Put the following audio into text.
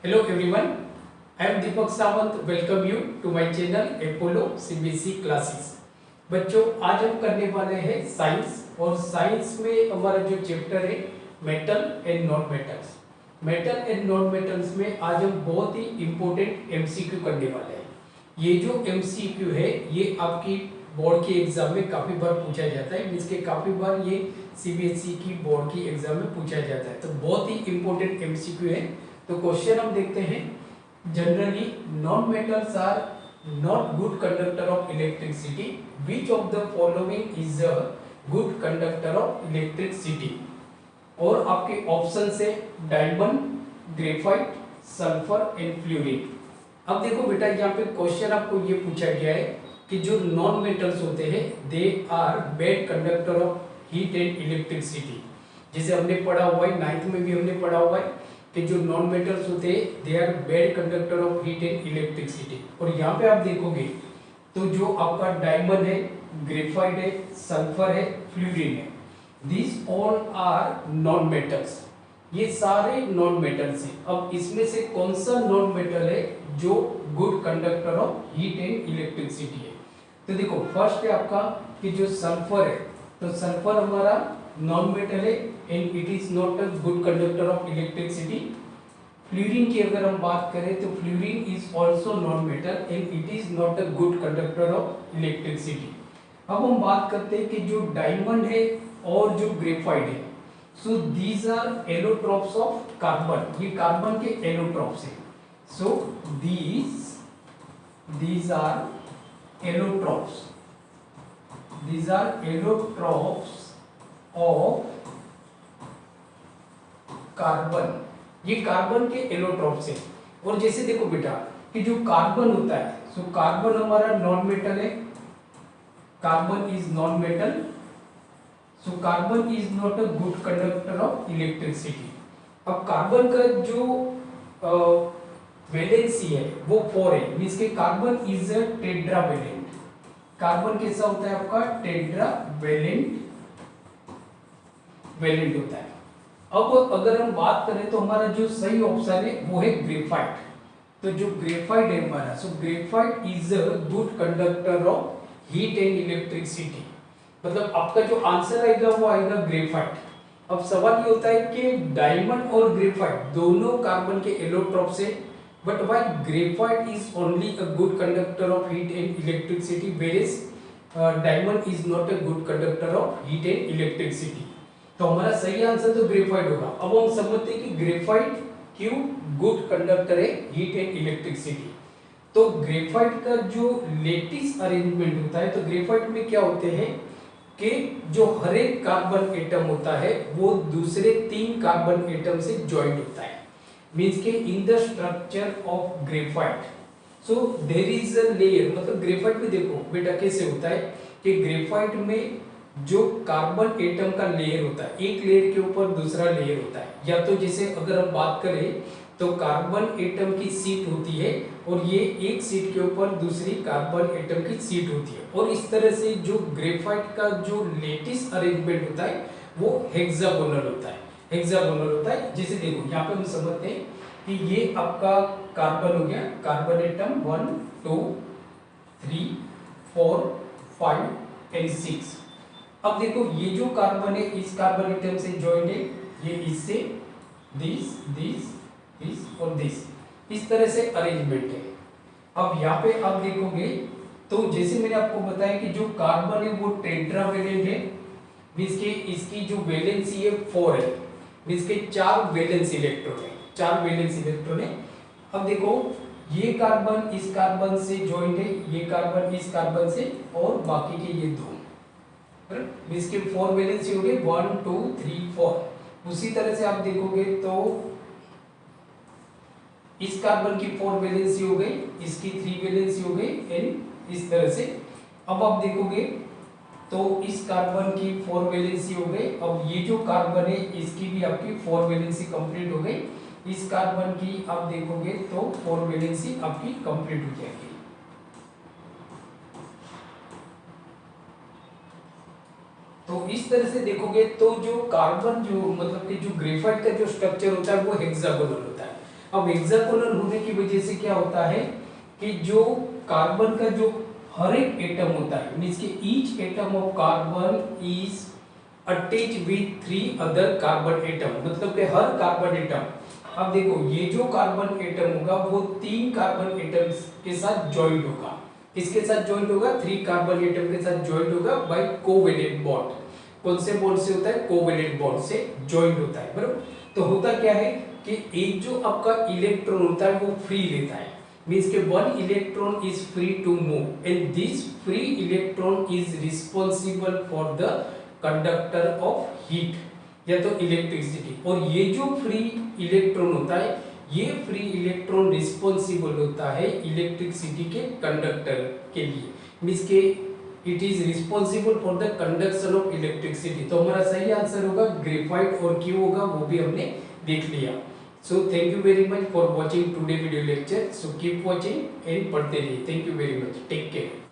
Hello everyone, I am Deepak Sawant. Welcome you to my channel Apollo CBSE classes. बच्चों आज हम करने वाले हैं साइंस और साइंस में हमारा जो चैप्टर है metal and non metals. Metal and non metals में आज हम बहुत ही इम्पोर्टेंट एमसीक्यू करने वाले हैं। ये जो एमसीक्यू है ये आपकी बोर्ड के एग्जाम में काफी बार पूछा जाता है, मीन्स के काफी बार ये सीबीएसई की बोर्ड की एग्जाम में पूछा जाता है, तो बहुत ही इम्पोर्टेंट एमसीक्यू है। तो क्वेश्चन हम देखते हैं। Generally non metals are not good conductor of electricity, which of the following is a good conductor of electricity. और आपके ऑप्शन से diamond, graphite, sulphur and fluorine. अब देखो बेटा यहाँ पे क्वेश्चन आपको ये पूछा गया है कि जो नॉन मेटल्स होते हैं they are bad conductor of heat and electricity. जैसे हमने पढ़ा हुआ है, 9th में भी हमने पढ़ा हुआ है कि जो नॉन मेटल्स होते हैं they are bad conductor of heat and electricity. और यहाँ पे आप देखोगे तो जो आपका डायमंड है, ग्रेफाइट है, सल्फर है, फ्लूरिन है, this all are non metals. ये सारे नॉन मेटल्स हैं। अब इसमें से कौन सा नॉन मेटल है जो good conductor of heat and electricity है? तो देखो फर्स्ट है आपका कि जो सल्फर है, तो सल्फर हमारा नॉन मेटल है and it is not a good conductor of electricity. Fluorine की अगर हम बात करें तो fluorine is also non metal and it is not a good conductor of electricity. अब हम बात करते हैं कि जो डायमंड है और जो ग्रेफाइट है, so these are allotropes of carbon. ये कार्बन के एलोट्रॉप्स हैं। So these are allotropes, these are allotropes of carbon. ये कार्बन के एलोट्रॉप्स हैं। और जैसे देखो बेटा कि जो कार्बन होता है, सो कार्बन हमारा नॉन मेटल है, carbon is non metal, so carbon is not a good conductor of electricity. अब कार्बन का जो वैलेंसी है वो 4 है, मींस के carbon is a tetravalent. Carbon कैसा होता है आपका? टेट्रावैलेंट वैलेंट होता है। अब अगर हम बात करें तो हमारा जो सही ऑप्शन है वो है ग्रेफाइट। तो जो ग्रेफाइट है हमारा, so graphite is a good conductor of heat and electricity. मतलब आपका जो आंसर आएगा वो आएगा ग्रेफाइट। अब सवाल ये होता है कि डायमंड और ग्रेफाइट दोनों कार्बन के एलोट्रॉप्स है, but why graphite is only a good conductor of heat and electricity, whereas diamond is not a good conductor of heat and electricity. तो हमारा सही आंसर तो ग्रेफाइट होगा। अब हम समझते हैं कि ग्रेफाइट क्यों गुड कंडक्टर है हीट एंड इलेक्ट्रिसिटी। तो ग्रेफाइट का जो लेटिस अरेंजमेंट होता है, तो ग्रेफाइट में क्या होते हैं कि जो हर एक कार्बन एटम होता है वो दूसरे 3 कार्बन एटम से ज्वाइंट होता है, मींस के in the structure of graphite so there is a layer. मतलब ग्रेफाइट में देखो बेटा कैसे होता है कि ग्रेफाइट में जो कार्बन एटम का लेयर होता है, एक लेयर के ऊपर दूसरा लेयर होता है। या तो जैसे अगर हम बात करें तो कार्बन एटम की सीट होती है और ये एक सीट के ऊपर दूसरी कार्बन एटम की सीट होती है। और इस तरह से जो ग्रेफाइट का जो लेटिस अरेंजमेंट होता है वो हेक्सागोनल होता है। हेक्सागोनल होता है। जैसे देखो यहाँ पे हम समझते हैं कि ये आपका कार्बन हो गया, कार्बन एटम 1 2 3 4 5 एंड 6। अब देखो ये जो कार्बन है इस कार्बन एटम से ज्वाइंट है, ये इससे, दिस दिस दिस और दिस, इस तरह से अरेंजमेंट है। अब यहाँ पे आप देखोगे तो जैसे मैंने आपको बताया कि जो कार्बन है वो टेट्रावैलेंट है, मींस के इसकी जो वैलेंसी है 4 है, मींस के 4 वैलेंस इलेक्ट्रॉन है, 4 वैलेंस इलेक्ट्रॉन है। अब देखो ये कार्बन इस कार्बन से ज्वाइंट है, ये कार्बन इस कार्बन से, और बाकी के ये 2, इसके 4 वैलेंसी हो गए 1 2 3 4। उसी तरह से आप देखोगे तो इस कार्बन की 4 वैलेंसी हो गई, इसकी 3 वैलेंसी हो गई एंड इस तरह से। अब आप देखोगे तो इस कार्बन की 4 वैलेंसी हो गई। अब ये जो कार्बन है इसकी भी आपकी 4 वैलेंसी कंप्लीट हो गई। इस कार्बन की आप देखोगे तो 4 वैलेंसी आपकी कंप्लीट हो जाएगी। तो इस तरह से देखोगे तो जो कार्बन जो मतलब कि जो ग्रेफाइट का जो स्ट्रक्चर होता है वो हेक्सागोनल होता है। अब हेक्सागोनल होने की वजह से क्या होता है कि जो कार्बन का जो हर एक एटम होता है, मीन्स कि each atom of carbon is attach with 3 other carbon atom, मतलब कि हर कार्बन एटम, अब देखो ये जो कार्बन एटम होगा वो 3 कार्बन एटम्स के साथ जॉइंट होगा। किसके साथ जॉइंट होगा? 3 कार्बन एटम के साथ जॉइंट होगा बाय कोवेलेंट बॉन्ड। कौन से बॉन्ड से होता है? कोवेलेंट बॉन्ड से जॉइंट होता है, बराबर। तो होता क्या है कि एक जो आपका इलेक्ट्रॉन होता है वो फ्री लेता है, मीन्स के one electron is free to move and this free electron is responsible for the conductor of heat या तो इलेक्ट्रिसिटी। और ये जो फ्री इलेक्ट्रॉन होता है, ये फ्री इलेक्ट्रॉन रिस्पॉन्सिबल होता है इलेक्ट्रिसिटी के कंडक्टर के लिए, मीन्स के it is responsible for the conduction of electricity. तो हमारा सही आंसर होगा ग्रेफाइट, और क्यों होगा वो भी हमने देख लिया। So thank you very much for watching today video lecture. So keep watching and पढ़ते रहिए। Thank you very much, take care.